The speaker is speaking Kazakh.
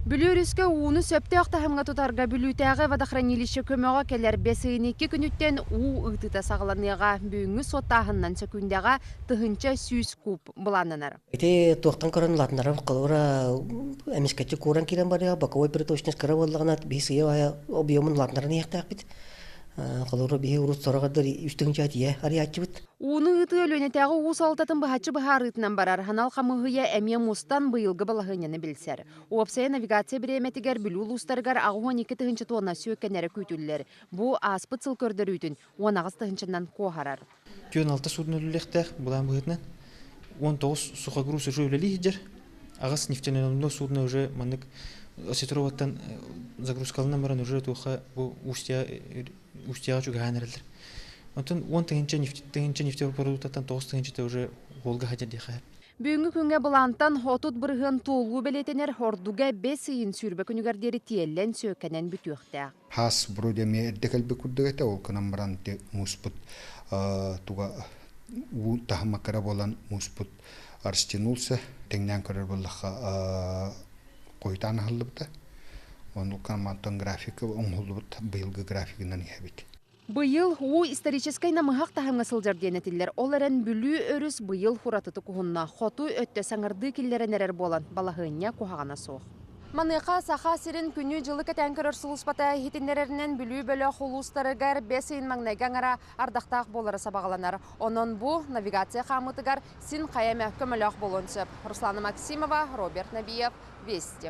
Бүлөрүскө ууну сөптө ақтахымға тұтарға бүлүтәғі водохранилище көмөға келер 5-2 күніттен уу ытыта сағыланыға бүгінгі соттағыннан сөкүндәға тұхынча сүйс куб бұланынар. Эти туақтан көрін латынары қалуыра әмескетчі көрін керен бар я, боковой приточность кірі болдығына бейсіге объемын латынарын еқтақ бит. Қалуыра бейі ұрыс сорағадыр үстігінші атия ариатчы бит. Уны ыты өлөнетәғы уус алтатын бұхачы бұхар ытынан барар. Ханал қамығыя әмия мустан бұйылғы балағыняны білсер. Уапсая навигация біреметігер бүлу ұлыстарғар ағуан 2 тұхынчы туына сүйеккенері көйтілілер. Бұ аспыт сыл көрдір үйтін 19 тұхынчынан қоғарар. 26 судын өліліктәқ бұлан бұғытынан 19 сухогруз уже өлелі хиджер. Ағас нефтяной судны уже маннык осетроваттан загрузкалынан баран уже туға бұл устияға чүгіған әрілдір. Онтан 10 тыгынча нефтепродуктаттан 9 тыгынча уже голга хатер дихай. Бүгінгі күнге бұлантан хотут бұрғын толу белетенер хордуга 5 сыйын сүрбі күнігердері тиеллен сөкенен бүтіқті. Хас бродеме эрдекелбе курдыгата ол канамбаранте муспут туга у тахмакара болан муспут арстинулса теңнен көрөр боллаха койтан халлыбыта. Онул канамантон графика оңхулбыт быйылгы графигынан ехебит. Быйыл у историческай намыхақ тахымға сылжар денетілер. Оларын бүлі өріс быйыл хуратыты кухунна. Хоту өтті саңырды келлерен әрер болан. Балағыня кухағана соқ. Манықа саха сирин күні жылы кәтен көрір сұлыспата хитіндерерінен бүлі бөлі құлыстарығар 5 маңнайгаңара ардақтақ болары сабағаланар. Онын бұ навигация қамытығар син қаяме көміліқ болуын сөп. Руслана Максимова, Роберт Набиев, Вести.